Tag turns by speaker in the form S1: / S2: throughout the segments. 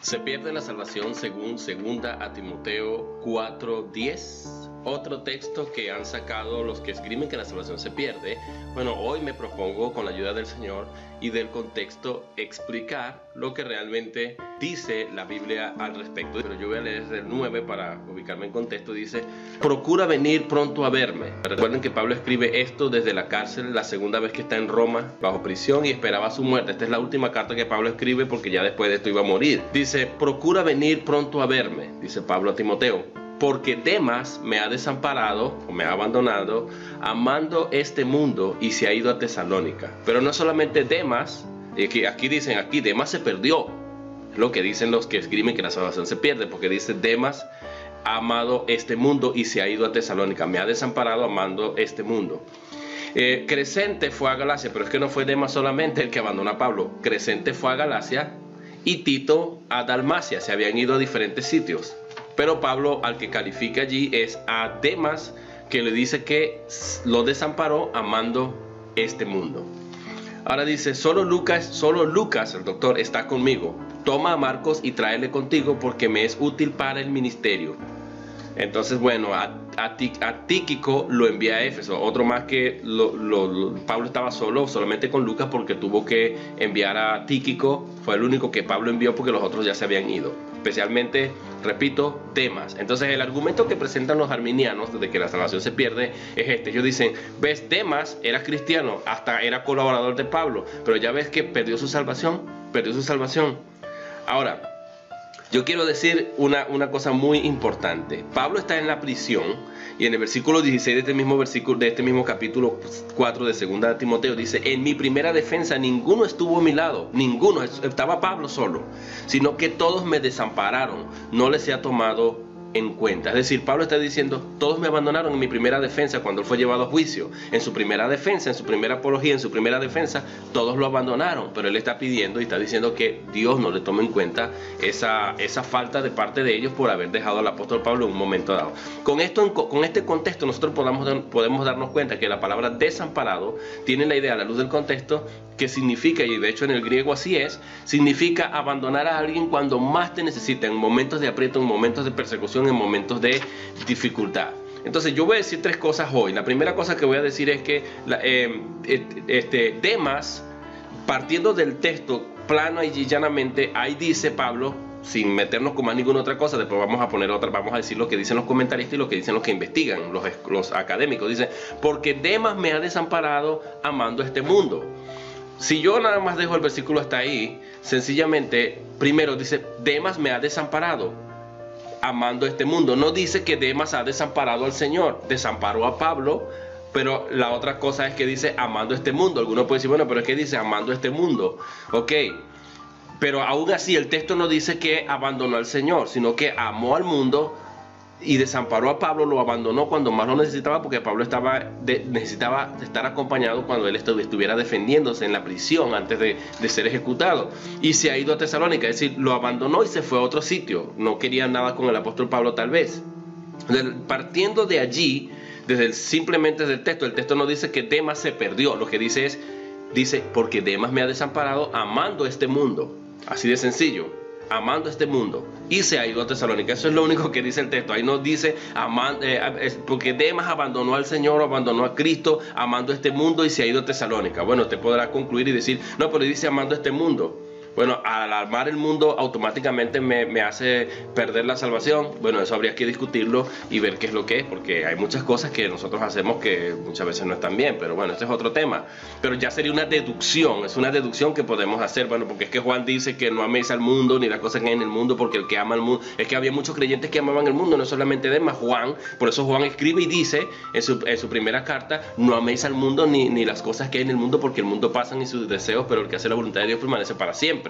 S1: Se pierde la salvación según 2 Timoteo 4:10. Otro texto que han sacado los que esgrimen que la salvación se pierde. Bueno, hoy me propongo, con la ayuda del Señor y del contexto, explicar lo que realmente dice la Biblia al respecto. Pero yo voy a leer el 9 para ubicarme en contexto. Dice: procura venir pronto a verme. Recuerden que Pablo escribe esto desde la cárcel, la segunda vez que está en Roma, bajo prisión, y esperaba su muerte. Esta es la última carta que Pablo escribe porque ya después de esto iba a morir. Dice: procura venir pronto a verme, dice Pablo a Timoteo, porque Demas me ha desamparado o me ha abandonado, amando este mundo, y se ha ido a Tesalónica. Pero no solamente Demas, aquí dicen, Demas se perdió. Es lo que dicen los que escriben que la salvación se pierde, porque dice: Demas ha amado este mundo y se ha ido a Tesalónica. Me ha desamparado amando este mundo. Crescente fue a Galacia, pero es que no fue Demas solamente el que abandonó a Pablo. Crescente fue a Galacia y Tito a Dalmacia. Se habían ido a diferentes sitios. Pero Pablo, al que califica allí, es a Demas, que le dice que lo desamparó amando este mundo. Ahora dice: solo Lucas, el doctor, está conmigo. Toma a Marcos y tráele contigo, porque me es útil para el ministerio. Entonces, bueno, a Tíquico lo envía a Éfeso. Otro más que Pablo estaba solamente con Lucas, porque tuvo que enviar a Tíquico. Fue el único que Pablo envió porque los otros ya se habían ido. Especialmente, repito, Demas. Entonces el argumento que presentan los arminianos de que la salvación se pierde es este. Ellos dicen: ves, Demas era cristiano, hasta era colaborador de Pablo, pero ya ves que perdió su salvación. Ahora, yo quiero decir una cosa muy importante. Pablo está en la prisión, y en el versículo 16 de este mismo capítulo 4 de 2 Timoteo dice: en mi primera defensa ninguno estuvo a mi lado, ninguno, estaba Pablo solo, sino que todos me desampararon, no les he tomado en cuenta. Es decir, Pablo está diciendo: todos me abandonaron en mi primera defensa, cuando él fue llevado a juicio. En su primera defensa, en su primera apología, en su primera defensa, todos lo abandonaron. Pero él está pidiendo y está diciendo que Dios no le toma en cuenta esa falta de parte de ellos por haber dejado al apóstol Pablo en un momento dado. Con este contexto nosotros podemos darnos cuenta que la palabra desamparado tiene la idea, a la luz del contexto, que significa, y de hecho en el griego así es, significa abandonar a alguien cuando más te necesita, en momentos de aprieto, en momentos de persecución, en momentos de dificultad. Entonces yo voy a decir tres cosas hoy. La primera cosa que voy a decir es que Demas, partiendo del texto plano y llanamente, ahí dice Pablo, sin meternos con más ninguna otra cosa, después vamos a decir lo que dicen los comentaristas y lo que dicen los que investigan, los académicos. Dice: porque Demas me ha desamparado amando este mundo. Si yo nada más dejo el versículo hasta ahí, sencillamente, primero dice: Demas me ha desamparado amando este mundo. No dice que Demas ha desamparado al Señor. Desamparó a Pablo, pero la otra cosa es que dice amando este mundo. Alguno puede decir: bueno, pero es que dice amando este mundo. Ok, pero aún así el texto no dice que abandonó al Señor, sino que amó al mundo y desamparó a Pablo, lo abandonó cuando más lo necesitaba, porque Pablo necesitaba estar acompañado cuando él estuviera defendiéndose en la prisión antes de ser ejecutado. Y se ha ido a Tesalónica, es decir, lo abandonó y se fue a otro sitio. No quería nada con el apóstol Pablo, tal vez. Partiendo de allí, simplemente desde el texto no dice que Demas se perdió. Lo que dice porque Demas me ha desamparado amando este mundo. Así de sencillo. Amando este mundo, y se ha ido a Tesalónica. Eso es lo único que dice el texto. Ahí no dice porque Demas abandonó al Señor, abandonó a Cristo, amando este mundo, y se ha ido a Tesalónica. Bueno, te podrás concluir y decir: no, pero dice amando este mundo. Bueno, al amar el mundo automáticamente me hace perder la salvación. Bueno, eso habría que discutirlo y ver qué es lo que es, porque hay muchas cosas que nosotros hacemos que muchas veces no están bien, pero bueno, este es otro tema. Pero ya sería una deducción, es una deducción que podemos hacer. Bueno, porque es que Juan dice que no améis al mundo ni las cosas que hay en el mundo, porque el que ama al mundo, es que había muchos creyentes que amaban el mundo, no solamente Demas, Juan. Por eso Juan escribe y dice en su primera carta: no améis al mundo ni las cosas que hay en el mundo, porque el mundo pasa y sus deseos, pero el que hace la voluntad de Dios permanece para siempre.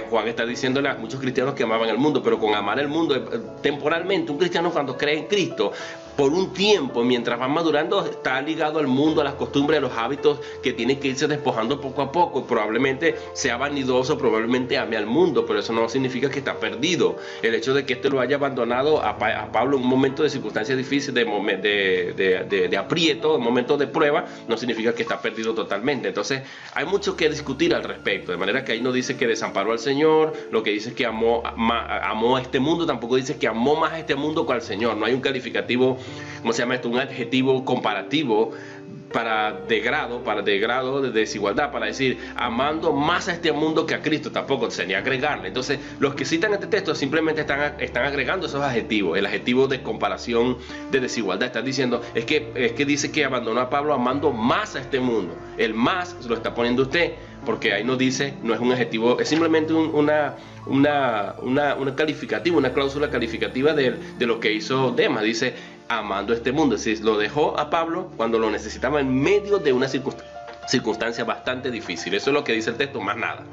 S1: Juan está diciéndole a muchos cristianos que amaban el mundo, pero con amar el mundo temporalmente, un cristiano cuando cree en Cristo, por un tiempo, mientras va madurando, está ligado al mundo, a las costumbres, a los hábitos que tiene que irse despojando poco a poco. Probablemente sea vanidoso, probablemente ame al mundo, pero eso no significa que está perdido. El hecho de que este lo haya abandonado a Pablo en un momento de circunstancias difíciles, de aprieto, en un momento de prueba, no significa que está perdido totalmente. Entonces hay mucho que discutir al respecto, de manera que ahí no dice que desamparó al Señor, lo que dice es que amó a este mundo, tampoco dice que amó más a este mundo que al Señor. No hay un calificativo, ¿cómo se llama esto? Un adjetivo comparativo de grado, de desigualdad, para decir amando más a este mundo que a Cristo, tampoco sería agregarle. Entonces los que citan este texto simplemente están agregando esos adjetivos, el adjetivo de comparación, de desigualdad. Están diciendo, es que dice que abandonó a Pablo amando más a este mundo. El más se lo está poniendo usted, porque ahí no dice, no es un adjetivo, es simplemente una calificativa, una cláusula calificativa de lo que hizo Demas. Dice amando este mundo, es decir, lo dejó a Pablo cuando lo necesitaba en medio de una circunstancia bastante difícil. Eso es lo que dice el texto, más nada.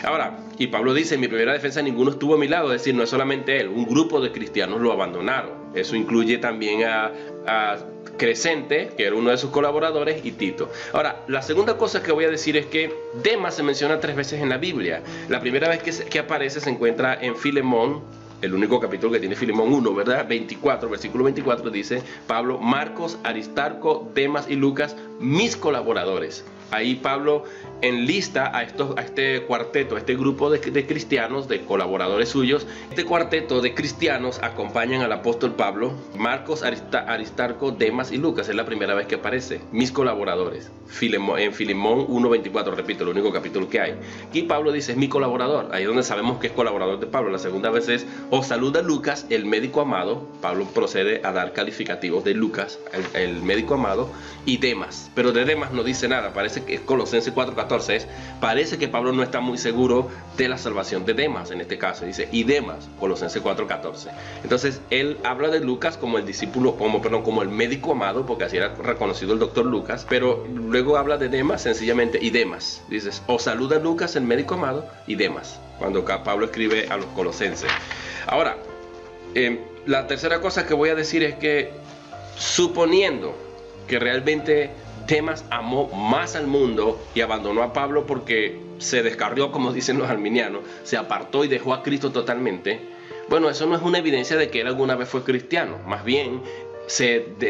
S1: Ahora, y Pablo dice, en mi primera defensa ninguno estuvo a mi lado, es decir, no es solamente él, un grupo de cristianos lo abandonaron. Eso incluye también a Crescente, que era uno de sus colaboradores, y Tito. Ahora, la segunda cosa que voy a decir es que Demas se menciona 3 veces en la Biblia. La primera vez que aparece se encuentra en Filemón, el único capítulo que tiene Filemón 1, ¿verdad? 24, versículo 24 dice, Pablo, Marcos, Aristarco, Demas y Lucas, mis colaboradores. Ahí Pablo enlista a este cuarteto, a este grupo de cristianos, de colaboradores suyos. Este cuarteto de cristianos acompañan al apóstol Pablo, Marcos, Aristarco, Demas y Lucas. Es la primera vez que aparece, mis colaboradores. En Filemón 1:24, repito, el único capítulo que hay. Aquí Pablo dice, es mi colaborador. Ahí es donde sabemos que es colaborador de Pablo. La segunda vez es, os saluda Lucas, el médico amado. Pablo procede a dar calificativos de Lucas, el médico amado, y Demas. Pero de Demas no dice nada, parece que es Colosenses 4:14. Parece que Pablo no está muy seguro de la salvación de Demas en este caso. Dice, y Demas, Colosenses 4:14. Entonces, él habla de Lucas como el discípulo, como el médico amado, porque así era reconocido el doctor Lucas, pero luego habla de Demas sencillamente, y Demas. Dices, os saluda Lucas, el médico amado, y Demas, cuando Pablo escribe a los colosenses. Ahora, la tercera cosa que voy a decir es que, suponiendo que realmente Demas amó más al mundo y abandonó a Pablo porque se descarrió, como dicen los arminianos, se apartó y dejó a Cristo totalmente. Bueno, eso no es una evidencia de que él alguna vez fue cristiano. Más bien,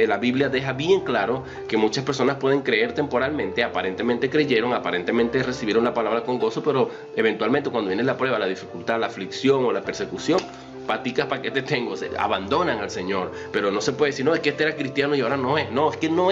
S1: la Biblia deja bien claro que muchas personas pueden creer temporalmente, aparentemente creyeron, aparentemente recibieron la palabra con gozo, pero eventualmente cuando viene la prueba, la dificultad, la aflicción o la persecución, paticas para que te tengo, se abandonan al Señor. Pero no se puede decir, no, es que este era cristiano y ahora no es. No, es que no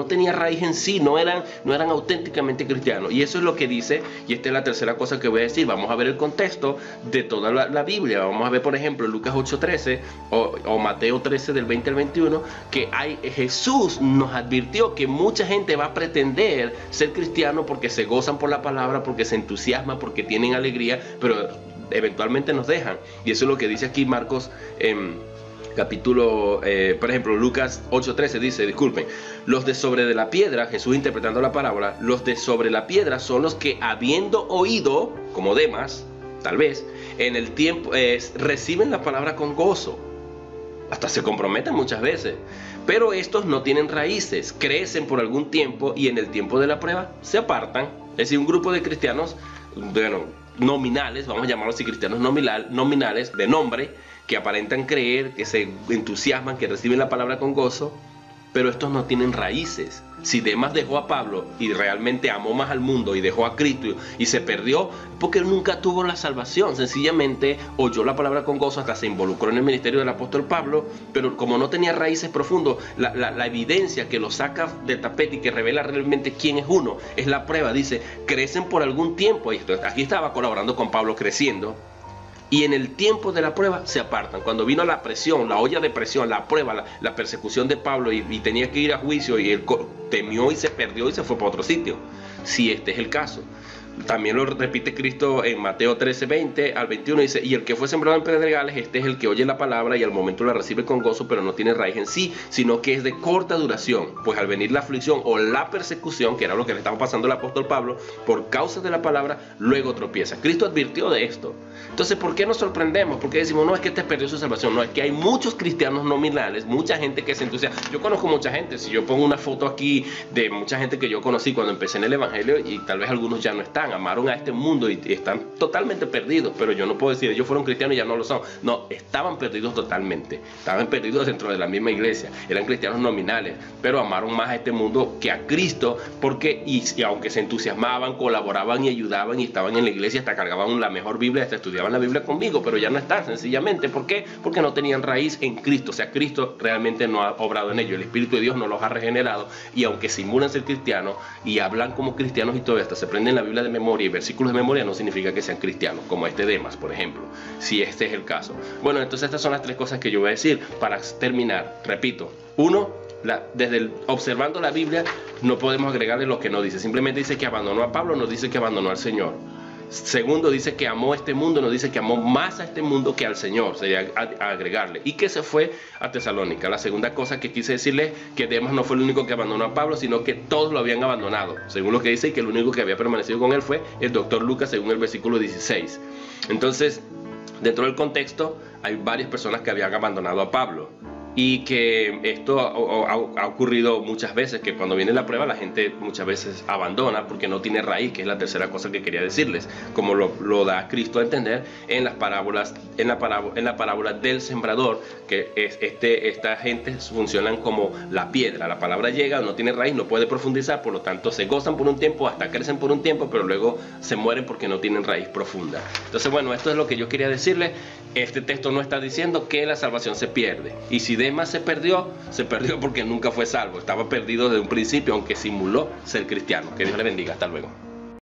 S1: tenía raíz en sí, no eran auténticamente cristianos. Y eso es lo que dice, y esta es la tercera cosa que voy a decir. Vamos a ver el contexto de toda la Biblia. Vamos a ver, por ejemplo, Lucas 8:13 o Mateo 13 del 20 al 21, que Jesús nos advirtió que mucha gente va a pretender ser cristiano porque se gozan por la palabra, porque se entusiasman, porque tienen alegría, pero eventualmente nos dejan. Y eso es lo que dice aquí Marcos capítulo, por ejemplo, Lucas 8:13 dice, disculpen, los de sobre de la piedra, Jesús interpretando la parábola, los de sobre la piedra son los que, habiendo oído, como Demas, tal vez, en el tiempo, reciben la palabra con gozo, hasta se comprometen muchas veces, pero estos no tienen raíces, crecen por algún tiempo y en el tiempo de la prueba se apartan. Es decir, un grupo de cristianos, nominales, vamos a llamarlos así, cristianos nominales de nombre, que aparentan creer, que se entusiasman, que reciben la palabra con gozo, pero estos no tienen raíces. Si Demas dejó a Pablo y realmente amó más al mundo y dejó a Cristo y se perdió, porque él nunca tuvo la salvación, sencillamente oyó la palabra con gozo, hasta se involucró en el ministerio del apóstol Pablo, pero como no tenía raíces profundas, la evidencia que lo saca del tapete y que revela realmente quién es uno, es la prueba. Dice, crecen por algún tiempo, y aquí estaba colaborando con Pablo creciendo, y en el tiempo de la prueba se apartan. Cuando vino la presión, la olla de presión, la prueba, la persecución de Pablo y tenía que ir a juicio y él temió y se perdió y se fue para otro sitio. Si este es el caso. También lo repite Cristo en Mateo 13:20 al 21, dice, y el que fue sembrado en pedregales, este es el que oye la palabra y al momento la recibe con gozo, pero no tiene raíz en sí, sino que es de corta duración, pues al venir la aflicción o la persecución, que era lo que le estaba pasando al apóstol Pablo, por causa de la palabra, luego tropieza. Cristo advirtió de esto. Entonces, ¿por qué nos sorprendemos? Porque decimos, no, es que este perdió su salvación. No, es que hay muchos cristianos nominales, mucha gente que se entusiasma. Yo conozco mucha gente. Si yo pongo una foto aquí de mucha gente que yo conocí cuando empecé en el evangelio, y tal vez algunos ya no están, están, amaron a este mundo y están totalmente perdidos. Pero yo no puedo decir, ellos fueron cristianos y ya no lo son. No, estaban perdidos totalmente. Estaban perdidos dentro de la misma iglesia. Eran cristianos nominales, pero amaron más a este mundo que a Cristo, porque y aunque se entusiasmaban, colaboraban y ayudaban y estaban en la iglesia, hasta cargaban la mejor Biblia, hasta estudiaban la Biblia conmigo, pero ya no están, sencillamente. ¿Por qué? Porque no tenían raíz en Cristo. O sea, Cristo realmente no ha obrado en ellos. El Espíritu de Dios no los ha regenerado, y aunque simulan ser cristianos y hablan como cristianos y todo esto, se prenden la Biblia de memoria y versículos de memoria, no significa que sean cristianos, como este Demas, por ejemplo, si este es el caso. Bueno, entonces estas son las tres cosas que yo voy a decir para terminar. Repito, uno, observando la Biblia no podemos agregarle lo que no dice. Simplemente dice que abandonó a Pablo, no dice que abandonó al Señor. Segundo, dice que amó este mundo, no dice que amó más a este mundo que al Señor, sería agregarle, y que se fue a Tesalónica. La segunda cosa que quise decirle, que Demas no fue el único que abandonó a Pablo, sino que todos lo habían abandonado, según lo que dice, y que el único que había permanecido con él fue el doctor Lucas, según el versículo 16. Entonces, dentro del contexto, hay varias personas que habían abandonado a Pablo. Y que esto ha ocurrido muchas veces, que cuando viene la prueba la gente muchas veces abandona porque no tiene raíz, que es la tercera cosa que quería decirles, como lo da Cristo a entender en las parábolas, en la parábola del sembrador, que esta gente funcionan como la piedra. La palabra llega, no tiene raíz, no puede profundizar, por lo tanto se gozan por un tiempo, hasta crecen por un tiempo, pero luego se mueren porque no tienen raíz profunda. Entonces, bueno, esto es lo que yo quería decirles. Este texto no está diciendo que la salvación se pierde, y si Demas se perdió porque nunca fue salvo, estaba perdido desde un principio, aunque simuló ser cristiano. Que Dios le bendiga, hasta luego.